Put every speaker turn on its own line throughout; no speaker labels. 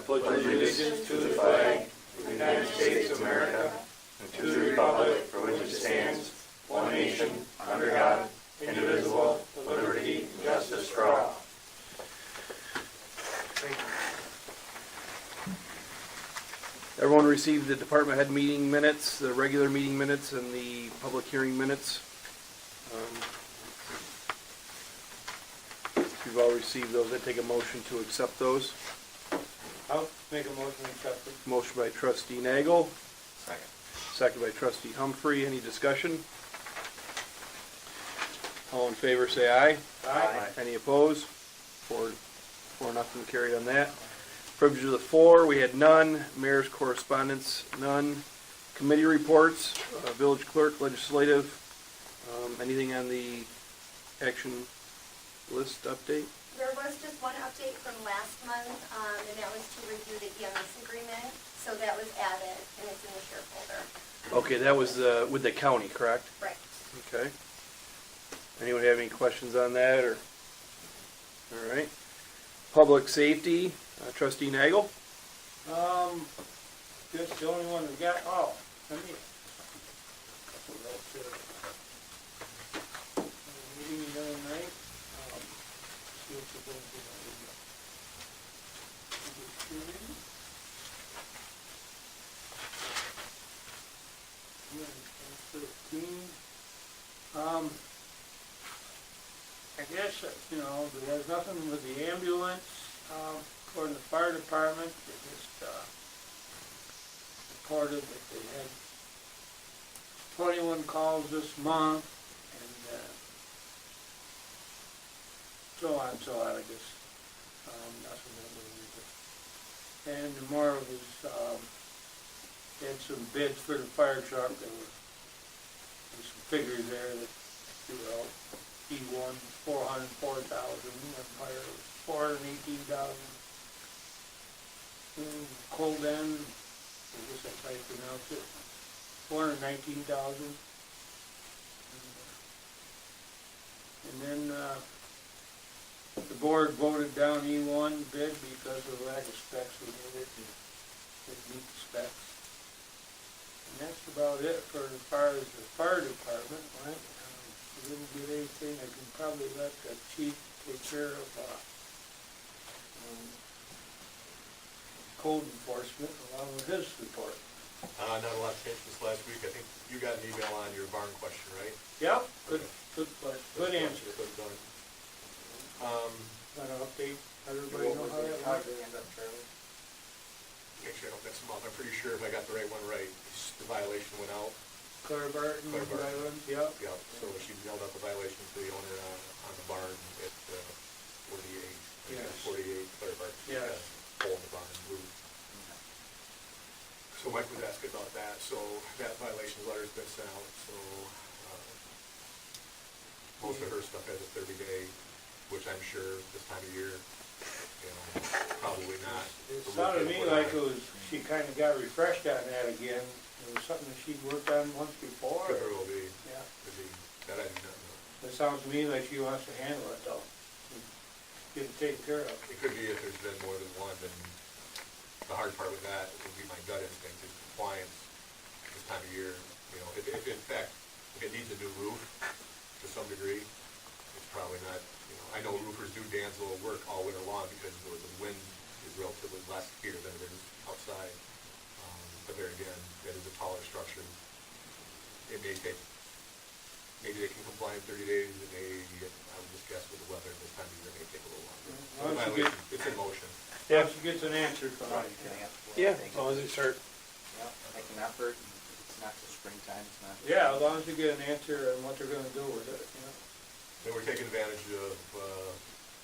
pledge allegiance to the flag of the United States of America and to the republic for which it stands, one nation, under God, indivisible, with liberty and justice for all. Everyone received the department head meeting minutes, the regular meeting minutes, and the public hearing minutes. If you've all received those, I'd take a motion to accept those.
I'll make a motion to accept it.
Motion by trustee Nagel,
Second.
second by trustee Humphrey. Any discussion? All in favor say aye.
Aye.
Any opposed? Four, nothing carried on that. Privilege of the floor, we had none. Mayor's correspondence, none. Committee reports, village clerk, legislative. Anything on the action list update?
There was just one update from last month, and that was to review the EMS agreement. So that was added, and it's in the share folder.
Okay, that was with the county, correct?
Right.
Okay. Anyone have any questions on that, or? All right. Public safety, trustee Nagel?
Just the only one we got, let me. Meeting the other night, see what you're going to do. I guess, there was nothing with the ambulance, according to the fire department, they just, reported that they had 21 calls this month, and, so on, I guess, nothing that really, and tomorrow was, they had some bids for the fire truck, there's some figures there that threw out. E1, 404,000, Empire was 418,000. Colden, I guess that's how you pronounce it, 419,000. And then the board voted down E1 bid because of the lack of specs we needed to meet the specs. And that's about it for as far as the fire department went. We didn't get anything. I can probably let the chief take care of code enforcement along with his report.
Not a lot changed this last week. I think you got an email on your barn question, right?
Yep, good
Okay.
answer.
Good done.
Want to update everybody know how that went?
Make sure I don't mix them up. I'm pretty sure if I got the right one right, the violation went out.
Claire Barton,
Claire Barton.
Island, yep.
Yeah, so she mailed out the violation to the owner on the barn at 48.
Yes.
48 Claire Barton.
Yes.
Hole in the barn, roof. So Mike was asking about that, so that violation letter's been sent out, so most of her stuff has a 30-day, which I'm sure this time of year, probably not.
It sounded to me like she kind of got refreshed on that again. It was something that she'd worked on once before.
Could very well be.
Yeah.
Could be. That I do not know.
It sounds to me like she wants to handle it though. Get it taken care of.
It could be if there's been more than one, then the hard part with that would be my gut instinct is compliance this time of year. If in fact, if it needs a new roof to some degree, it's probably not, I know roofers do Danville work all winter long because the wind is relatively less here than it is outside. But there again, that is a taller structure. It may take, maybe they can comply in 30 days, it may, I would just guess with the weather this time of year, it may take a little longer. So the violation, it's in motion.
Yeah, she gets an answer from
Right,
it.
Yeah, as long as it's start.
Yeah, make an effort, it's not till springtime, it's not.
Yeah, as long as you get an answer on what they're gonna do with it,
Then we're taking advantage of,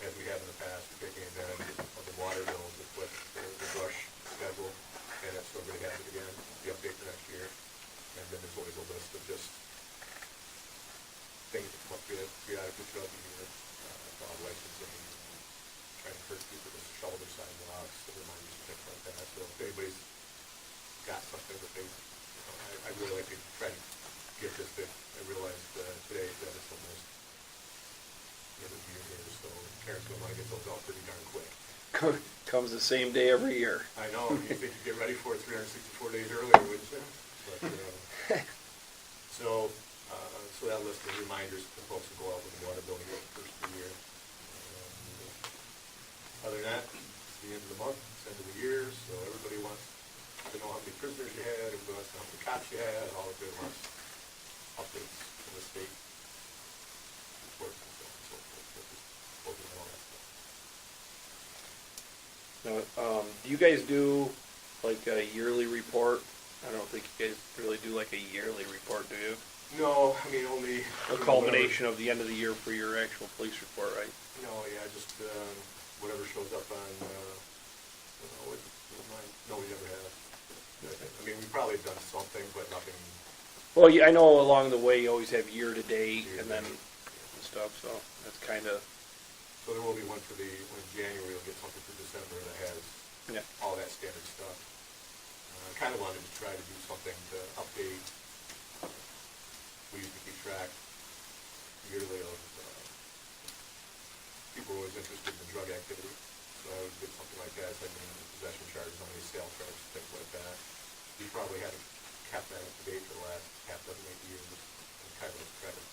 as we have in the past, we're taking advantage of the water bills with the brush schedule, and that's still going to happen again, the update for next year. And then there's always a list of just things that come up periodically throughout the year, dog licensing, trying to encourage people to shovel their sidewalks, to remind you things like that. So if anybody's got something that they, I really like to try to get this fixed. I realized today that it's almost the end of the year here, so Karen's going to want to get those out pretty darn quick.
Comes the same day every year.
I know, you think you'd get ready for it 364 days earlier, wouldn't you? But, so that list of reminders for folks to go out with the water bill here the first of the year. Other than that, it's the end of the month, it's the end of the year, so everybody wants to know how many prisoners you had, everybody wants to know how many cops you had, all of it wants updates from the state reports and so on and so forth. So just focus on all that stuff.
Now, do you guys do like a yearly report? I don't think you guys really do like a yearly report, do you?
No, I mean, only.
A culmination of the end of the year for your actual police report, right?
No, yeah, just, whatever shows up on, no, we never have. I mean, we probably have done something, but nothing.
Well, yeah, I know along the way you always have year to date and then and stuff, so that's kind of,
So there will be one for when January, we'll get something for December that has
yeah.
all that standard stuff. I kind of wanted to try to do something to update. We used to keep track yearly of people who was interested in drug activity. So I always did something like that, like possession charges, how many sales charges, things like that. We probably haven't kept that up to date for the last half dozen, 8 years. And kind of try to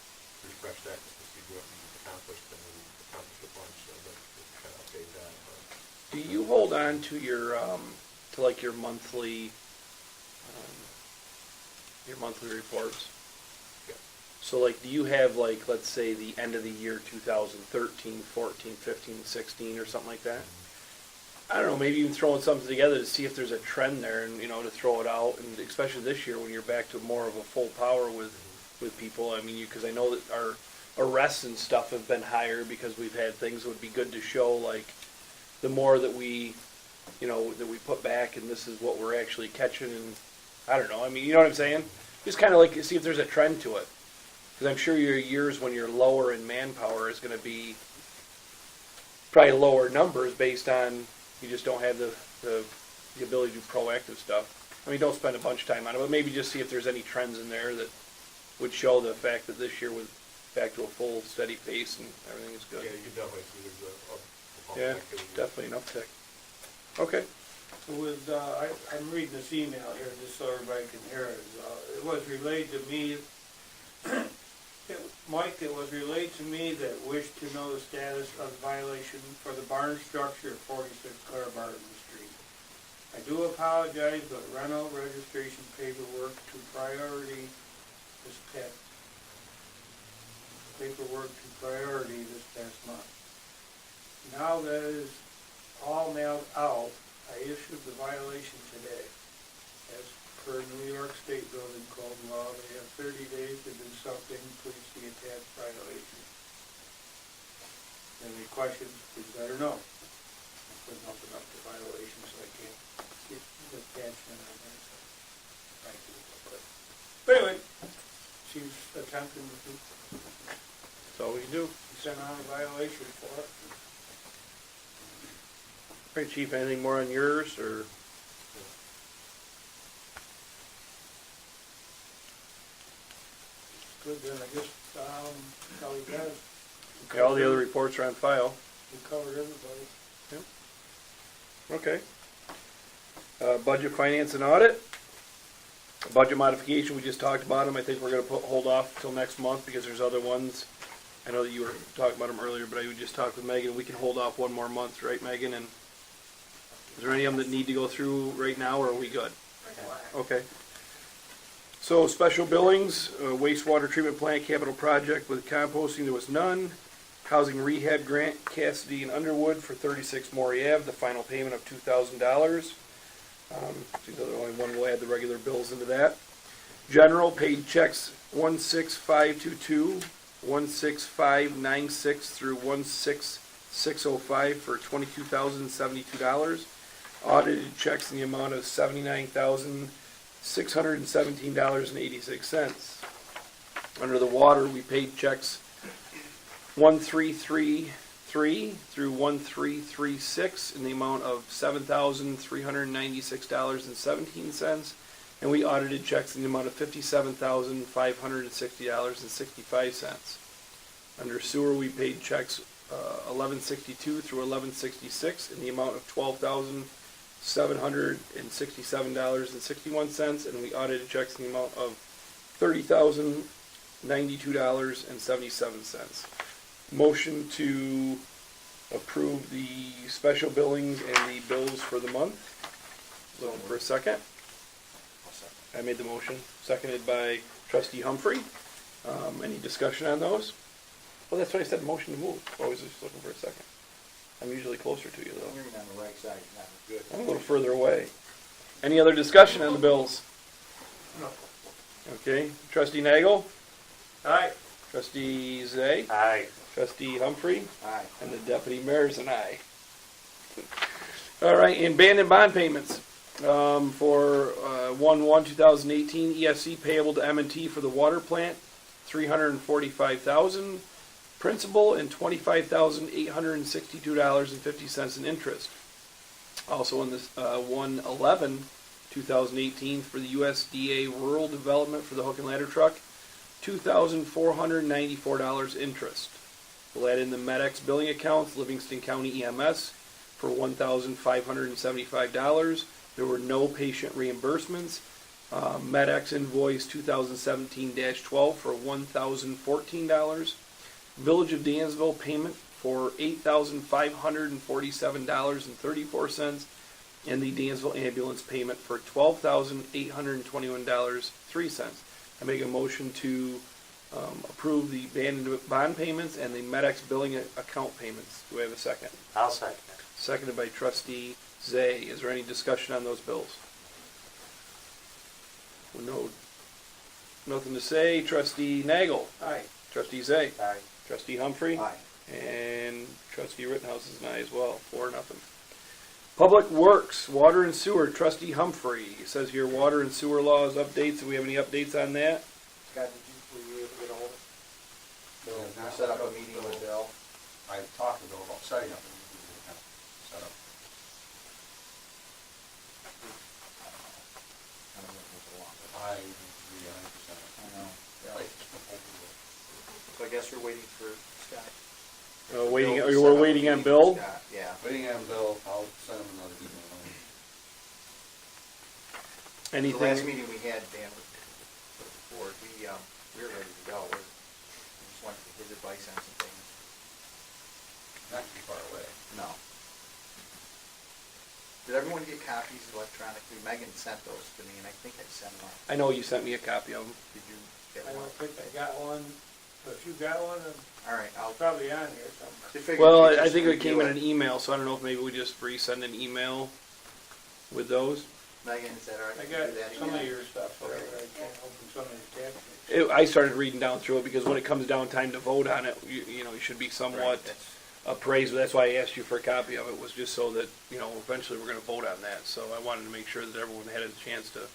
refresh that just to see what we've accomplished, and we accomplished a bunch, so that just kind of update that. But
Do you hold on to your, to like your monthly reports?
yeah.
So like, do you have like, let's say the end of the year 2013, 14, 15, 16 or something like that? I don't know, maybe even throwing something together to see if there's a trend there and, to throw it out, and especially this year when you're back to more of a full power with people. I mean, because I know that our arrests and stuff have been higher because we've had things that would be good to show, like the more that we, that we put back and this is what we're actually catching, and I don't know, I mean, you know what I'm saying? Just kind of like see if there's a trend to it. Because I'm sure your years when you're lower in manpower is going to be probably lower numbers based on you just don't have the ability to do proactive stuff. I mean, don't spend a bunch of time on it, but maybe just see if there's any trends in there that would show the fact that this year was back to a full, steady pace and everything is good.
Yeah, you definitely see there's a
Yeah,
activity.
definitely an uptick. Okay.
So I'm reading this email here just so everybody can hear it. It was relayed to me, Mike, it was relayed to me that wished to know the status of the violation for the barn structure at 46 Claire Barton Street. I do apologize, but rental registration paperwork to priority this past month. Now that is all mailed out, I issued the violation today. As per New York State Building Code law, they have 30 days to do something. Please see attached violation. Any questions, please let her know. I put nothing up to violation, so I can't get the attachment on there. So thank you. But anyway, she's attempting to do.
That's all we can do.
We sent out a violation for it.
All right, Chief, anything more on yours, or?
Good, then I guess, all you guys.
Okay, all the other reports are on file.
We covered everybody.
Okay. Budget, finance, and audit. Budget modification, we just talked about them. I think we're gonna hold off till next month because there's other ones. I know that you were talking about them earlier, but I would just talk with Megan. We can hold off one more month, right, Megan? And is there any of them that need to go through right now, or are we good? Okay. So special billings, wastewater treatment plant capital project with composting, there was none. Housing rehab grant, Cassidy and Underwood for 36 Maury Ave, the final payment of $2,000. Seems like the only one will add the regular bills into that. General paid checks 16522, 16596 through 16605 for $22,072. Audited checks in the amount of $79,617.86. Under the water, we paid checks 1333 through 1336 in the amount of $7,396.17, and we audited checks in the amount of $57,560.65. Under sewer, we paid checks 1162 through 1166 in the amount of $12,767.61, and we audited checks in the amount of $30,092.77. Motion to approve the special billings and the bills for the month. Looking for a second.
I'll second.
I made the motion, seconded by trustee Humphrey. Any discussion on those? Well, that's what I said, motion to move. Always just looking for a second. I'm usually closer to you though.
You're on the right side, not good.
I'm a little further away. Any other discussion on the bills?
No.
Okay, trustee Nagel,
Aye.
trustee Zay,
Aye.
trustee Humphrey,
Aye.
and the deputy mayor's an aye. All right, and bond payments. For 1/1/2018, EFC payable to M&T for the water plant, $345,000 principal and $25,862.50 in interest. Also in this 1/11/2018 for the USDA rural development for the hook and ladder truck, $2,494 interest. We'll add in the MedX billing accounts, Livingston County EMS for $1,575. There were no patient reimbursements. MedX invoice 2017-12 for $1,014. Village of Dansville payment for $8,547.34. And the Dansville ambulance payment for $12,821.03. I make a motion to approve the bond payments and the MedX billing account payments. Do I have a second?
I'll second.
Seconded by trustee Zay. Is there any discussion on those bills? No, nothing to say. Trustee Nagel.
Aye.
Trustee Zay.
Aye.
Trustee Humphrey.
Aye.
And trustee Rittenhouse is an aye as well. 4-0. Public Works, Water and Sewer, trustee Humphrey. It says here water and sewer laws updates. Do we have any updates on that?
Scott, were you able to get a hold of? Bill, set up a meeting with Bill.
I talked to Bill about setting up a meeting, set up.
I don't know if it's long, but
I agree 100%.
I know. Yeah.
Like,
So I guess we're waiting for Scott.
Waiting.
Bill to set
We're
up a
waiting on
meeting
Bill.
with Scott, yeah.
Waiting on Bill, I'll send him another email.
The last
Anything?
meeting we had, Dan, with the board, we were ready to go. We just wanted his advice on some things.
Not too far away.
No. Did everyone get copies electronically? Megan sent those to me, and I think I sent them out.
I know you sent me a copy of them.
Did you get
I
one?
don't think I got one, but if you got one, it's
All right, I'll.
probably on here somewhere.
just figured
Well,
you could
I
just
think it came in
review
an email, so I don't know if maybe we just resend an email with those.
Megan, is that all right?
I
You
got
do that
some
email?
of your stuff,
Okay.
whatever, I can't open some of your tabs.
I started reading down through it because when it comes down time to vote on it, you know, you should be
Right,
somewhat
that's-
appraised. That's why I asked you for a copy of it, was just so that, you know, eventually we're going to vote on that. So I wanted to make sure that everyone had a chance to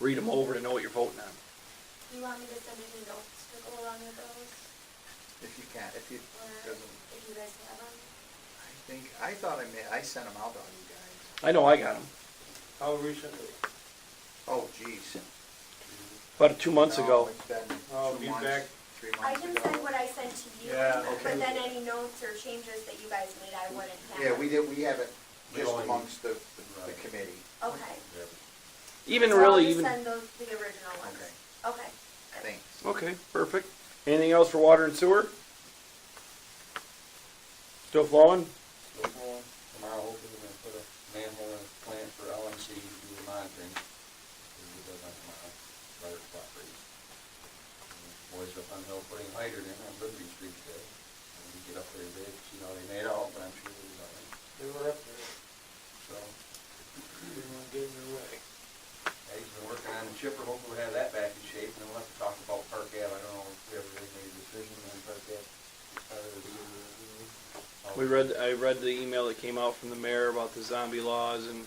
read them over to know what you're voting on.
Do you want me to send any notes to go along with those,
If you can, if you,
or
doesn't,
if you guys have them?
I thought I sent them out to all you guys.
I know I got them.
How recently?
Oh, geez.
About 2 months
No,
ago.
It's been
Oh,
2
be
months,
back.
3
I
months
can
ago.
send what I sent to you,
Yeah.
Okay.
but then any notes or changes that you guys made, I wouldn't have.
Yeah, we have it
We
just
only-
amongst the
Right.
committee.
Okay.
Even
So
really,
I'll
even.
just send those, the original ones.
Okay,
Okay.
thanks.
Okay, perfect. Anything else for water and sewer? Still flowing?
Still going, tomorrow hopefully we're gonna put a manhole in the plant for LMC to do the monitoring. We'll do that tomorrow, right at the property. Boys up on the hill putting hydrant in on Liberty Street today. And we get up there today, see how they made out, but I'm sure they'll be all right.
They were up there,
So,
didn't want to get in their way.
Eddie's been working on the chipper, hopefully we'll have that back in shape, and then we'll have to talk about Park Ave. I don't know if we ever really made a decision on Park Ave.
I read the email that came out from the mayor about the zombie laws, and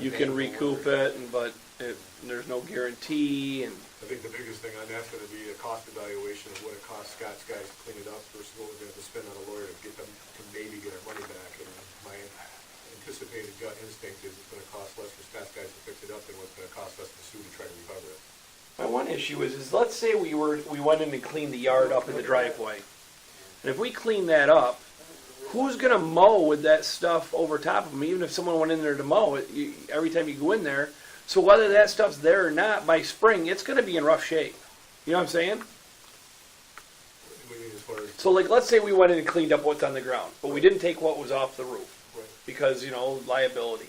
you can recoup it, but there's no guarantee, and
I think the biggest thing on that's gonna be a cost evaluation of what it costs Scott's guys to clean it up versus what we're gonna have to spend on a lawyer to get them, to maybe get our money back. And my anticipated gut instinct is it's gonna cost less for Scott's guys to fix it up than what's gonna cost us to sue to try to recover it.
my one issue is let's say we went in and cleaned the yard up in the driveway. And if we clean that up, who's gonna mow with that stuff over top of them? Even if someone went in there to mow it, every time you go in there. So whether that stuff's there or not, by spring, it's gonna be in rough shape. You know what I'm saying?
We mean as far as,
So like, let's say we went in and cleaned up what's on the ground, but we didn't take what was off the roof.
right,
Because, liability.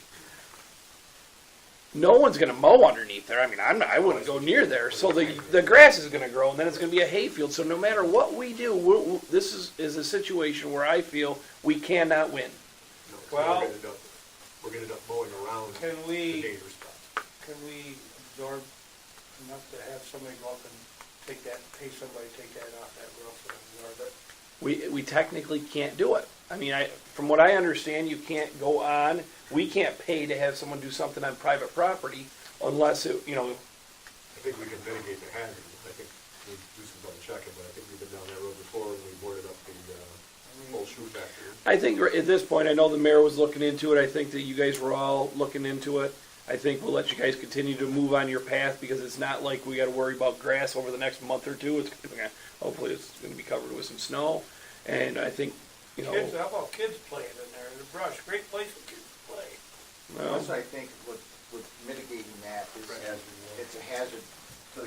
No one's gonna mow underneath there. I mean, I wouldn't go near there. So the grass is gonna grow, and then it's gonna be a hayfield. So no matter what we do, this is a situation where I feel we cannot win.
no, 'cause
Well-
we're gonna end up mowing around
Can
the
we,
dangerous spots.
can we absorb enough to have somebody go up and take that, pay somebody to take that off that roof and absorb it?
We technically can't do it. I mean, from what I understand, you can't go on, we can't pay to have someone do something on private property unless it,
I think we can mitigate the hazard. I think we do some double checking, but I think we've been down that road before when we boarded up the whole shoe factory.
I think at this point, I know the mayor was looking into it. I think that you guys were all looking into it. I think we'll let you guys continue to move on your path because it's not like we gotta worry about grass over the next month or two. Hopefully it's gonna be covered with some snow. And I think,
Kids, how about kids playing in there, in the brush, great place for kids to play.
well,
Plus, I think with mitigating that is, it's a hazard to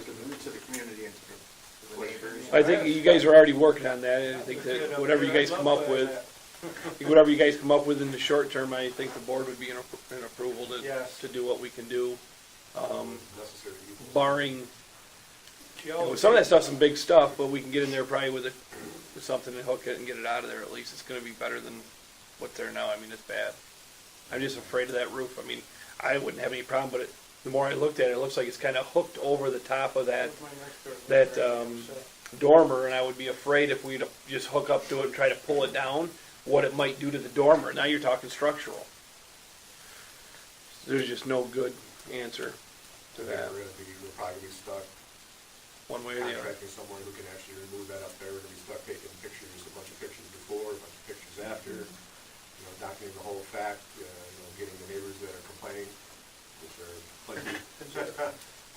the community and to the neighbors.
I think you guys are already working on that. And I think that whatever you guys come up with, in the short term, I think the board would be in approval
Yes.
to do what we can do.
Necessary evils.
Barring, some of that stuff's some big stuff, but we can get in there probably with something and hook it and get it out of there at least. It's gonna be better than what's there now. I mean, it's bad. I'm just afraid of that roof. I mean, I wouldn't have any problem, but the more I looked at it, it looks like it's kinda hooked over the top of that dormer, and I would be afraid if we'd just hook up to it and try to pull it down, what it might do to the dormer. Now you're talking structural. There's just no good answer to that,
We're probably be stuck
one way or the other.
contracting someone who can actually remove that up there. We're gonna be stuck taking pictures, a bunch of pictures before, a bunch of pictures after, documenting the whole fact, getting the neighbors that are complaining, which are plenty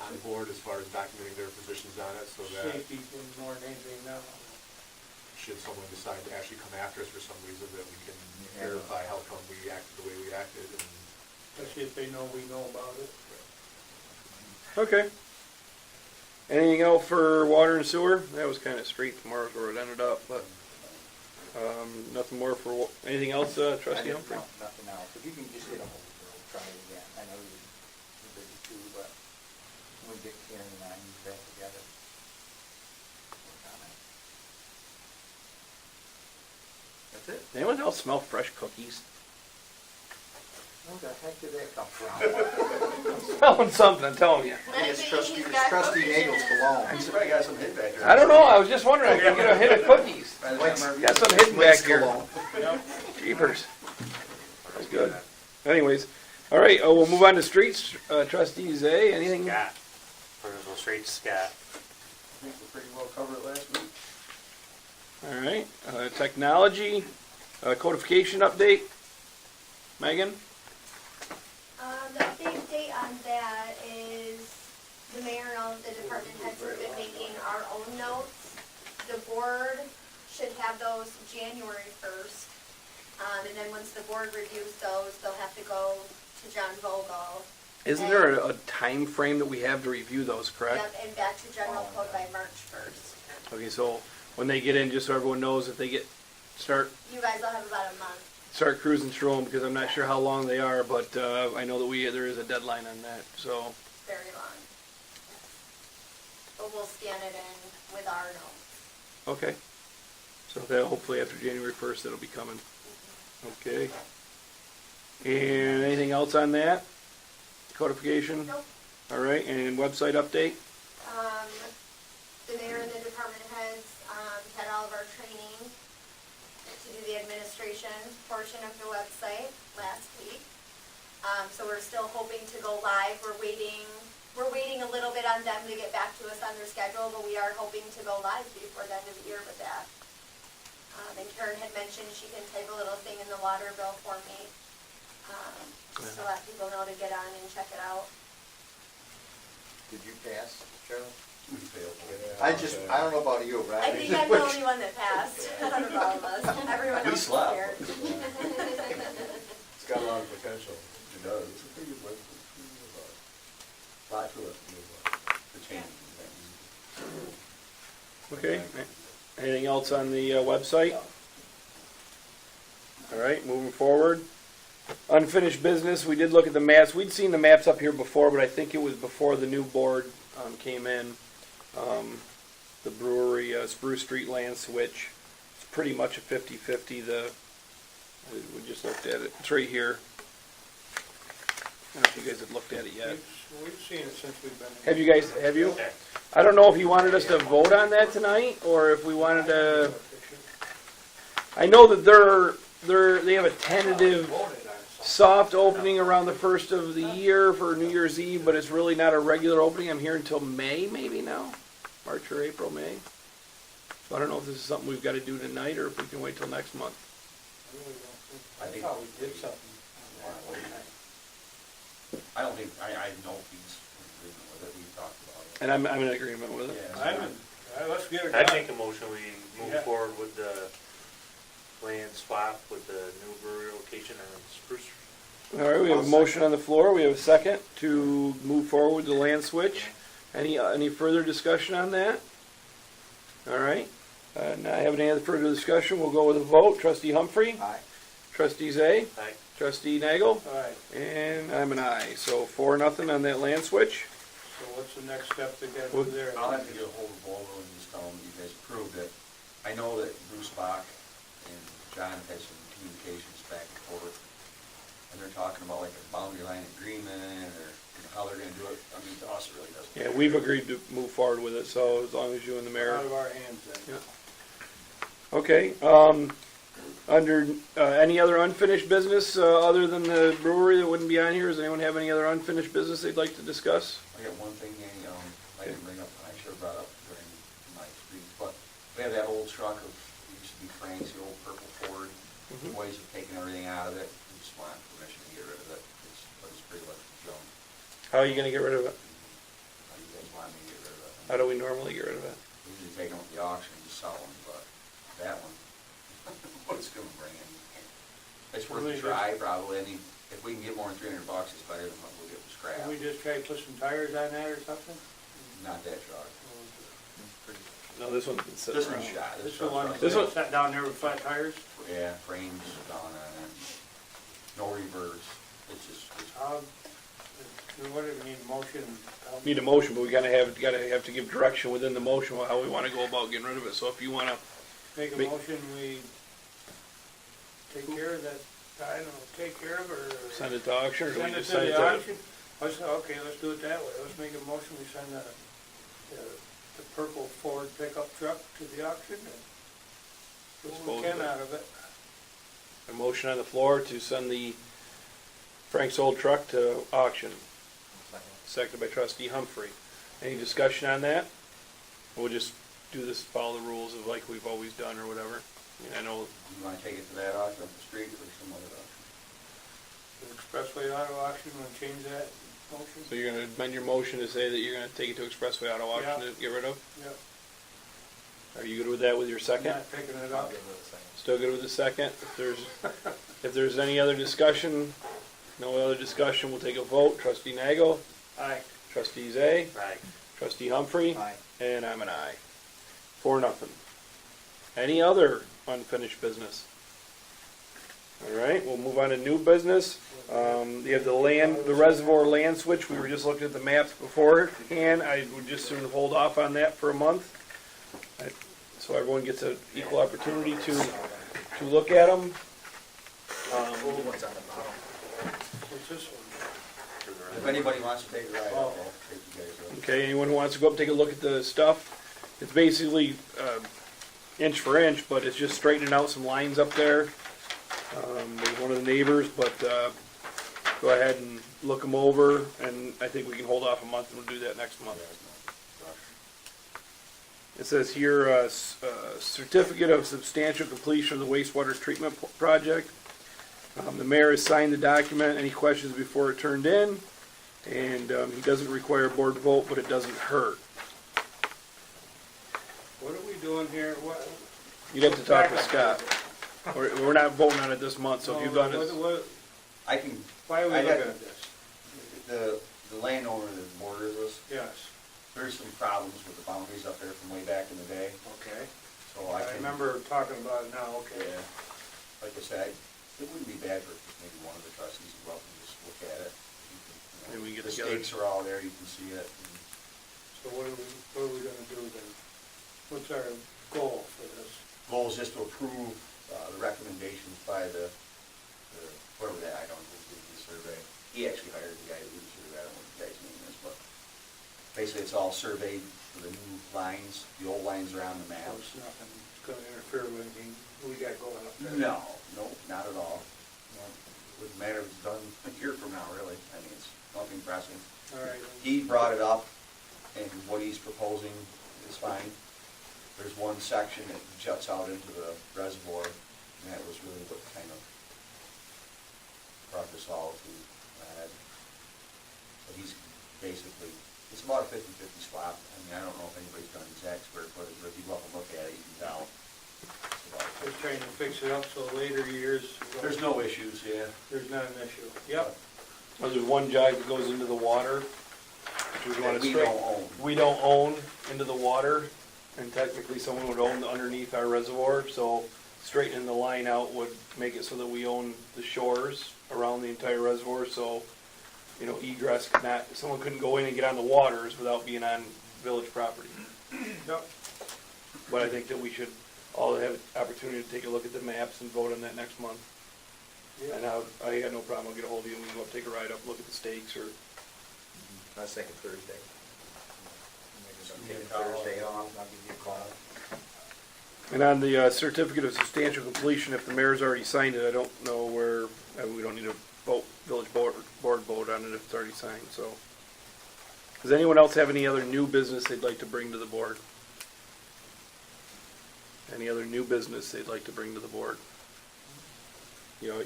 on board as far as documenting their positions on it, so that
Safety thing more than anything now.
should someone decide to actually come after us for some reason, that we can verify how come we acted the way we acted, and
Especially if they know we know about it.
Okay. Anything else for water and sewer? That was kinda straight from where it ended up, but, nothing more for, anything else, trustee Humphrey?
No, nothing else. If you can just get a hold of her, we'll try it again. I know you're busy too, but when we get Karen and I back together. work on it. That's it.
Anyone else smell fresh cookies?
Where the heck did that come from?
Smelling something, I'm telling you.
It's trustee Nagel's cologne.
He's probably got some hit back there.
I don't know, I was just wondering if you get a hit of cookies. Got some hidden back here.
Cologne.
Jeepers. That's good. Anyways, all right, we'll move on to streets. Trustee Zay, anything?
Scott. We're gonna go straight to Scott.
I think we pretty well covered it last week.
All right, technology, codification update. Megan?
The big date on that is the mayor and all of the department heads have been making our own notes. The board should have those January 1st. And then once the board reviews those, they'll have to go to John Vogel.
Isn't there a time frame that we have to review those, correct?
Yep, and back to general code by March 1st.
Okay, so when they get in, just so everyone knows, if they start
You guys will have about a month.
cruising through them, because I'm not sure how long they are, but I know that there is a deadline on that, so.
Very long. But we'll scan it in with our notes.
Okay. So that hopefully after January 1st, that'll be coming. Okay. And anything else on that? Codification?
Nope.
All right, and website update?
The mayor and the department heads had all of our training to do the administration portion of the website last week. So we're still hoping to go live. We're waiting a little bit on them to get back to us on their schedule, but we are hoping to go live before the end of the year with that. And Karen had mentioned she can type a little thing in the water bill for me, just to let people know to get on and check it out.
Did you pass, Charlie?
We failed.
I don't know about you, but
I think I'm the only one that passed out of all of us. Everyone
We
else was
slept.
scared.
It's got a lot of potential.
It does, it's a pretty good web, lot to it, the change.
Okay, anything else on the website? All right, moving forward. Unfinished business, we did look at the maps. We'd seen the maps up here before, but I think it was before the new board came in. The brewery, Spruce Street land switch. It's pretty much a 50-50. We just looked at it. It's right here. I don't know if you guys have looked at it yet.
We've seen it since we've been.
Have you guys, have you? I don't know if you wanted us to vote on that tonight, or if we wanted to, I know that they have a tentative soft opening around the first of the year for New Year's Eve, but it's really not a regular opening. I'm here until May, maybe now, March or April, May. So I don't know if this is something we've got to do tonight, or if we can wait till next month.
I thought we did something.
I don't think, I know he's in agreement with it, we talked about it.
And I'm in agreement with it.
I'm, let's get it
I'd
done.
make a motion, we move
Yeah.
forward with the land swap with the new brewery location on Spruce.
All right, we have a motion on the floor. We have a second to move forward with the land switch. Any further discussion on that? All right. Not having any other further discussion, we'll go with a vote. Trustee Humphrey?
Aye.
Trustee Zay?
Aye.
Trustee Nagel?
All right,
And I'm an aye. So 4-0 on that land switch.
so what's the next step to get
Well,
to there?
I'll have to get a hold of Volvo and just tell them you guys approved it. I know that Bruce Bach and John had some communications back and forth, and they're talking about like a boundary line agreement, or how they're gonna do it. I mean, to us, it really doesn't.
Yeah, we've agreed to move forward with it, so as long as you and the mayor.
Out of our hands then.
Yeah. Okay, under, any other unfinished business, other than the brewery that wouldn't be on here? Does anyone have any other unfinished business they'd like to discuss?
I got one thing, Danny, I didn't bring up, I should have brought up during my speech, but we have that old truck of, it used to be Frank's, the old purple Ford. The boys have taken everything out of it, we just want permission to get rid of it, but it's pretty much junk.
How are you gonna get rid of it?
How do you guys want me to get rid of it?
How do we normally get rid of it?
We usually take them to the auction and sell them, but that one, what's gonna bring in? It's worth a try, probably. I mean, if we can get more than $300, it's better than what we'll get from scrap.
Can we just try to put some tires on that or something?
Not that truck.
No, this one's been sitting
This one's
around.
shot.
This is the one
This one-
that sat down there with flat tires?
Yeah, frames down on it. No reverse. It's just, it's,
What do we need, motion?
Need a motion, but we gotta have to give direction within the motion how we wanna go about getting rid of it. So if you wanna,
Make a
Make-
motion, we take care of that, I don't know, take care of or?
send it to auction, or do we
Send it
just
to
send it
the
to?
auction? Okay, let's do it that way. Let's make a motion, we send the purple Ford pickup truck to the auction and do what
Dispose
we
of
can
it.
out of it.
A motion on the floor to send the Frank's old truck to auction. Seconded by trustee Humphrey. Any discussion on that? We'll just do this, follow the rules of like we've always done or whatever. I mean, I know,
you wanna take it to that auction up the street or some other auction?
The Expressway Auto Auction, wanna change that motion?
so you're gonna amend your motion to say that you're gonna take it to Expressway Auto Auction
Yeah.
to get rid of?
Yep.
Are you good with that with your second?
Not picking it up.
Still good with the second? If there's any other discussion, no other discussion, we'll take a vote. Trustee Nagel,
Aye.
trustee Zay,
Aye.
trustee Humphrey,
Aye.
and I'm an aye. 4-0. Any other unfinished business? All right, we'll move on to new business. You have the reservoir land switch. We were just looking at the maps beforehand. I would just soon hold off on that for a month. So everyone gets an equal opportunity to look at them.
What's on the bottom?
What's this one?
If anybody wants to take a ride, I'll take you guys up.
Okay, anyone who wants to go up and take a look at the stuff, it's basically inch for inch, but it's just straightening out some lines up there. There's one of the neighbors, but go ahead and look them over, and I think we can hold off a month and we'll do that next month. It says here, certificate of substantial completion of the wastewater treatment project. The mayor has signed the document. Any questions before it turned in? And he doesn't require a board vote, but it doesn't hurt.
doing here? What?
You'd have to talk with Scott. We're not voting on it this month, so if you've done it,
I can,
Why are we
I
looking
had-
at this?
the landowner that borders us,
Yes,
there's some problems with the boundaries up there from way back in the day,
okay.
so I
I
can.
remember talking about it now, okay.
Yeah, like I said, it wouldn't be bad for just maybe one of the trustees to go up and just look at it. You can,
Maybe we can get
the
together.
stakes are all there, you can see it. and
So what are we gonna do then? What's our goal for this?
Goal is just to approve, the recommendations by the, whatever that, I don't know who did the survey. He actually hired the guy to do the survey, I don't know what the guy's name is, but basically it's all surveyed for the new lines, the old lines are on the
So
maps.
it's nothing gonna interfere with anything we got going up there?
No, not at all. No, wouldn't matter if it's done a year from now, really. I mean, it's nothing pressing.
All right.
He brought it up, and what he's proposing is fine. There's one section that juts out into the reservoir, and that was really what kind of brought this all to that. So he's basically, it's about a 50-50 swap. I mean, I don't know if anybody's done exact square footage, but if you go up and look at it, you can tell. It's about-
Just trying to fix it up so later years.
There's no issues, yeah.
There's not an issue. Yep.
there's one jog that goes into the water, which we want
That
to
we
straight.
don't own.
We don't own into the water, and technically someone would own the underneath our reservoir, so straightening the line out would make it so that we own the shores around the entire reservoir, so, you know, egress could not, someone couldn't go in and get on the waters without being on village property.
Yep.
But I think that we should all have an opportunity to take a look at the maps and vote on that next month. And I got no problem, I'll get a hold of you, and we can go up, take a ride up, look at the stakes, or,
I was thinking Thursday.
Yeah,
Maybe Thursday off, I'll give you a call.
and on the certificate of substantial completion, if the mayor's already signed it, I don't know where, we don't need a vote, village board vote on it if it's already signed, so. Does anyone else have any other new business they'd like to bring to the board? Any other new business they'd like to bring to the board? You know,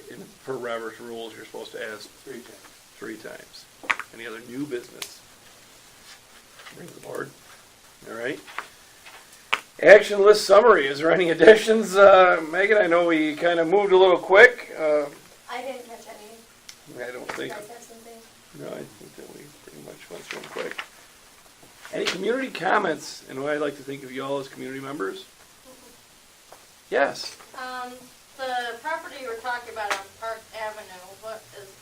per Robert's rules, you're supposed to ask 3 times. Any other new business? Bring to the board. All right. Action list summary. Is there any additions, Megan? I know we kind of moved a little quick.
I didn't catch any.
I don't
You
think.
guys have something?
No, I think that we pretty much went through them quick. Any community comments? And I'd like to think of you all as community members. Yes.
The property you were talking about on Park Avenue,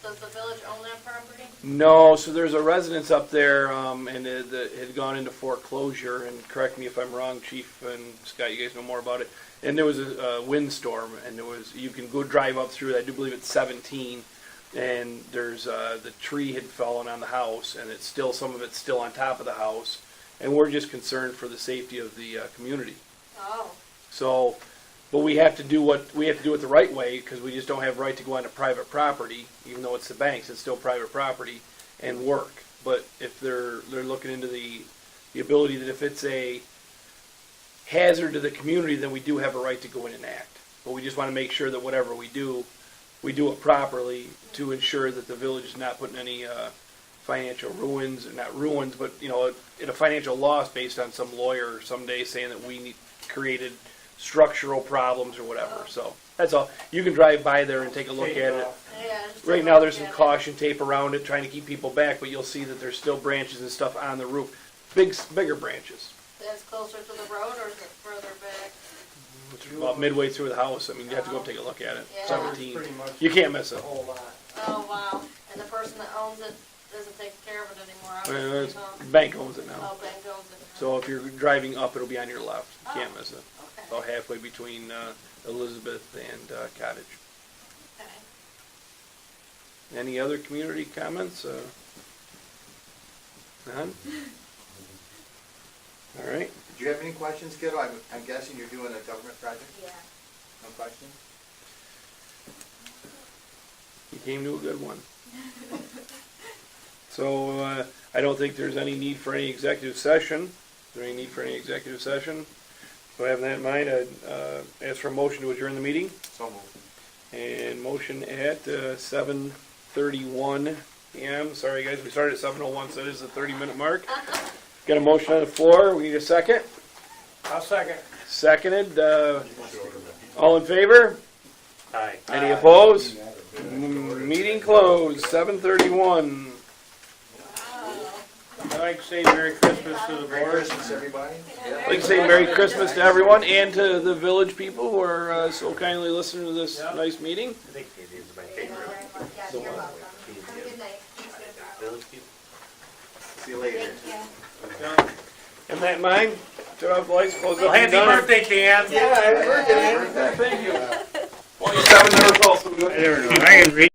does the village own that property?
No, so there's a residence up there, and it had gone into foreclosure, and correct me if I'm wrong, Chief and Scott, you guys know more about it. And there was a windstorm, and you can go drive up through it, I do believe it's 17, and there's, the tree had fallen on the house, and some of it's still on top of the house, and we're just concerned for the safety of the, community.
Oh,
So, but we have to do it the right way, because we just don't have right to go onto private property, even though it's the banks, it's still private property, and work. But if they're looking into the ability that if it's a hazard to the community, then we do have a right to go in and act. But we just want to make sure that whatever we do it properly to ensure that the village is not putting any, financial ruins, or not ruins, but, you know, in a financial loss based on some lawyer someday saying that we created structural problems or whatever, so, that's all. You can drive by there and take a look at it.
yeah. just
Right
take a
now,
look
there's some
at it.
caution tape around it, trying to keep people back, but you'll see that there's still branches and stuff on the roof. Bigger branches.
That's closer to the road, or is it further back?
Which is about midway through the house, I mean, you have to go up and take a look at it.
Yeah.
17.
Pretty much
You can't miss
the
it.
whole lot.
Oh, wow. And the person that owns it doesn't take care of it anymore,
It's-
obviously, huh?
Bank owns it now.
Oh, bank owns it. huh?
So if you're driving up, it'll be on your left. You can't
Oh.
miss it.
Okay,
About halfway between Elizabeth and Cottage.
okay.
Any other community comments? None? All right.
Do you have any questions, kiddo? I'm guessing you're doing a government project?
Yeah.
No questions?
You came to a good one. So I don't think there's any need for any executive session. Is there any need for any executive session? So having that in mind, I'd ask for a motion to adjourn the meeting.
So moved.
And motion at 7:31 p.m. Sorry, guys, we started at 7:01, so that is the 30-minute mark. Got a motion on the floor. We need a second.
I'll second.
Seconded, all in favor?
Aye.
Any opposed? Meeting closed, 7:31.
I'd like to say Merry Christmas to the
Merry
board.
Christmas, everybody.
I'd like to say Merry Christmas to everyone and to the village people who are so kindly listening to this nice meeting.
I think it is my
Thank you
favorite.
very much. Yeah, you're welcome. Have a good night.
Village people.
See you later.
Thank you.
Isn't that mine? Turn off the lights, close up
Well,
and
happy
done.
birthday, Cam.
Yeah, happy birthday. Thank you. 27 never felt so good.
I can read.